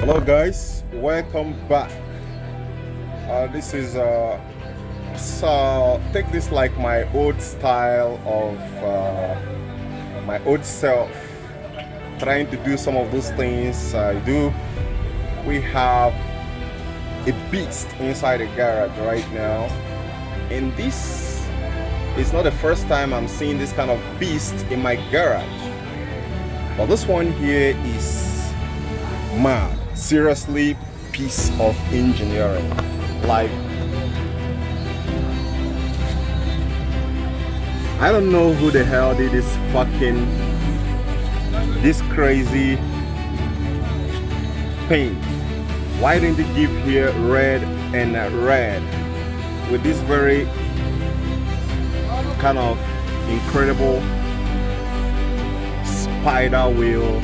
Hello guys, welcome back. This is so take this like my old style of my old self, trying to do some of those things I do. We have a beast inside the garage right now, and this is not the first time I'm seeing this kind of beast in my garage, but this one here is mad. Seriously, piece of engineering. Like, I don't know who the hell did this crazy paint. Why didn't they give here red and red with this very kind of incredible spider wheel?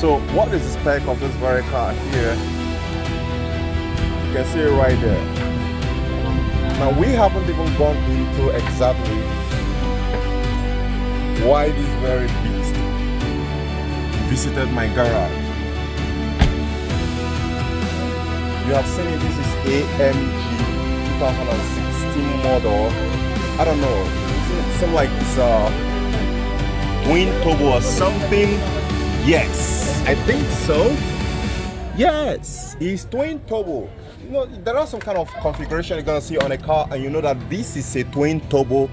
So what is the spec of this very car here? You can see it right there. Now we haven't even gone into exactly why this very beast visited my garage. You have seen it, this is AMG 2016 model. I don't know, it seems like it's a twin turbo or something. Yes, I think so. Yes, it's twin turbo. You know, there are some kind of configuration you're gonna see on a car, and you know that this is a twin turbo.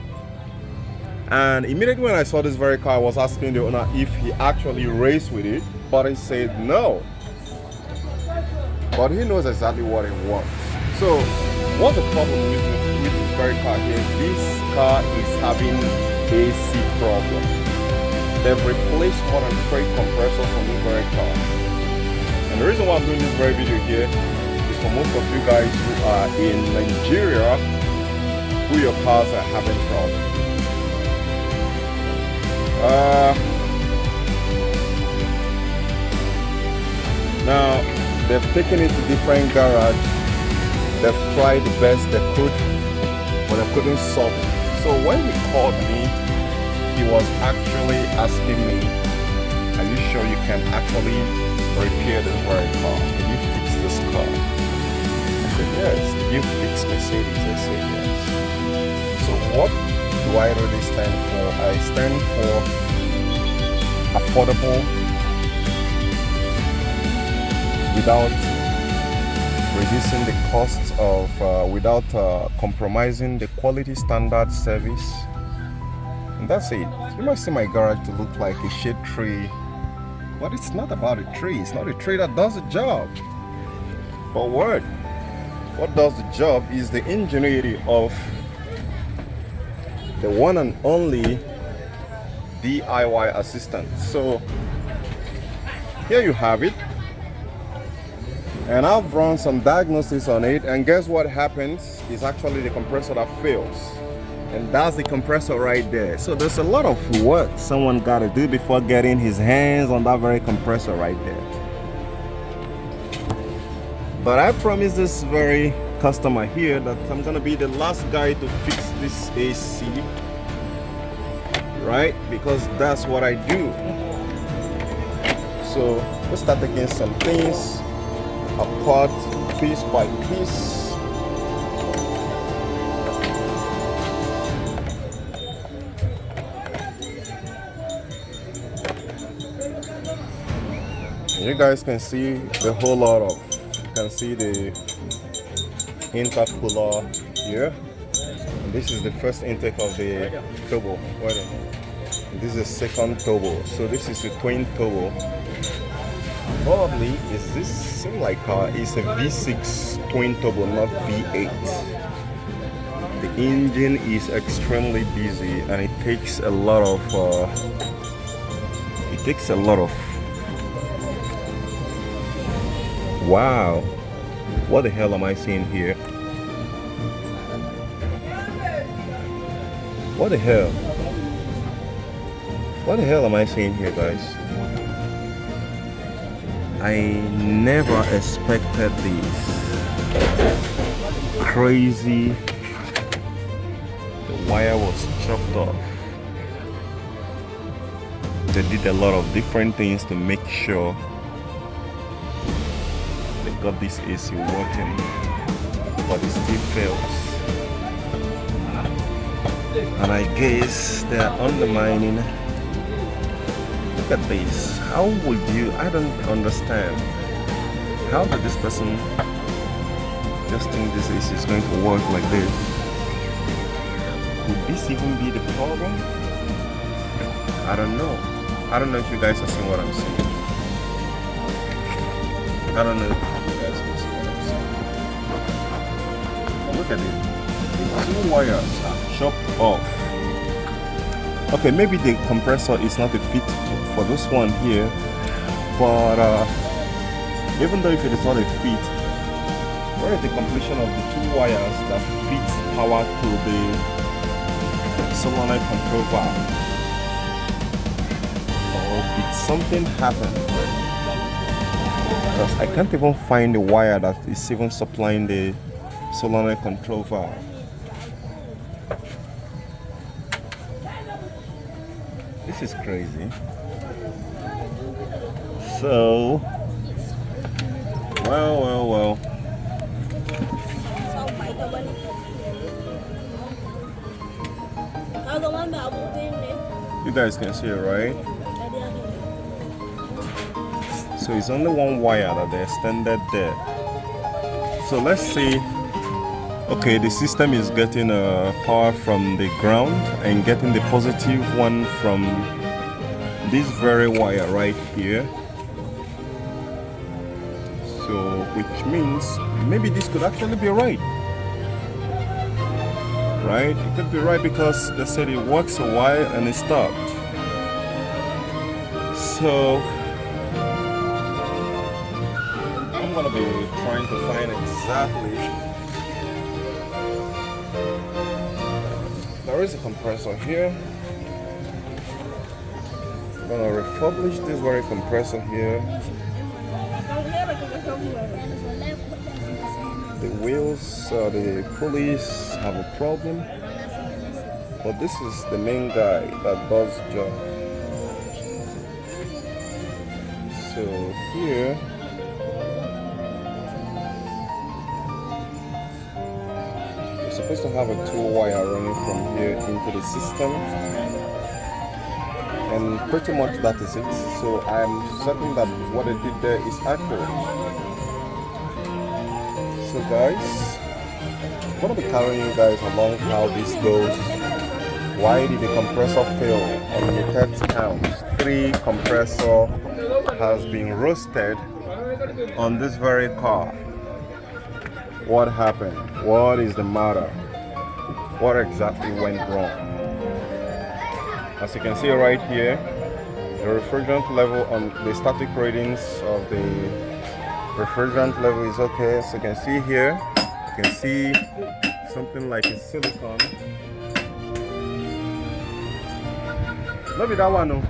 And immediately when I saw this very car, I was asking the owner if he actually raced with it, but he said no. But he knows exactly what he wants. So, what's the problem with this very car here? This car is having AC problem. They've replaced more than 3 compressors on this very car. And the reason why I'm doing this very video here is for most of you guys who are in Nigeria, who your cars are having problems. Now, they've taken it to different garage. They've tried the best they could, but they couldn't solve it. So when he called me, he was actually asking me, are you sure you can actually repair this very car? Can you fix this car? I said, yes. Did you fix Mercedes? I said, yes. So what do I really stand for? I stand for affordable without reducing the costs of, without compromising the quality standard service. And that's it. You might see my garage to look like a shade tree, but it's not about a tree. It's not a tree that does the job. But what does the job is the ingenuity of the one and only DIY assistant. So here you have it. And I've run some diagnosis on it, and guess what happens? It's actually the compressor that fails. And that's the compressor right there. So there's a lot of work someone got to do before getting his hands on that very compressor right there. But I promise this very customer here that I'm gonna be the last guy to fix this AC, right? Because that's what I do. So let's start taking some things apart piece by piece. You guys can see the whole lot of, you can see the intercooler here. And this is the first intake of the turbo. This is the second turbo. So this is the twin turbo. Probably is this seem like it's a V6 twin turbo, not V8. The engine is extremely busy, and it takes a lot of wow, what the hell am I seeing here? What the hell? What the hell am I seeing here, guys? I never expected this. Crazy. The wire was chopped off. They did a lot of different things to make sure got this AC working, but it still fails. And I guess they are undermining. Look at this. How would you? I don't understand. How did this person just think this AC is going to work like this? Could this even be the problem? I don't know. I don't know if you guys are seeing what I'm saying. I don't know if you guys can see what I'm saying. But look at it. The two wires are chopped off. Okay, maybe the compressor is not a fit for this one here, but even though if it is not a fit, where is the completion of the two wires that feeds power to the solenoid control valve? Or did something happen? Because I can't even find the wire that is even supplying the solenoid control valve. This is crazy. So, well. You guys can see it, right? So it's only one wire that they extended there. So let's see. Okay, the system is getting power from the ground and getting the positive one from this very wire right here. So, which means maybe this could actually be right. Right? It could be right because they said it works a while and it stopped. So, I'm gonna be trying to find exactly. There is a compressor here. I'm gonna refurbish this very compressor here. The wheels, the pulleys have a problem, but this is the main guy that does the job. So here, we're supposed to have a 2-wire running from here into the system, and pretty much that is it. So I'm certain that what I did there is accurate. So guys, I'm going to be carrying you guys along how this goes. Why did the compressor fail on the third count? 3 compressor has been roasted on this very car. What happened? What is the matter? What exactly went wrong? As you can see right here, the refrigerant level on the static readings of the refrigerant level is okay. So you can see here, you can see something like a silicone. Maybe that one. No?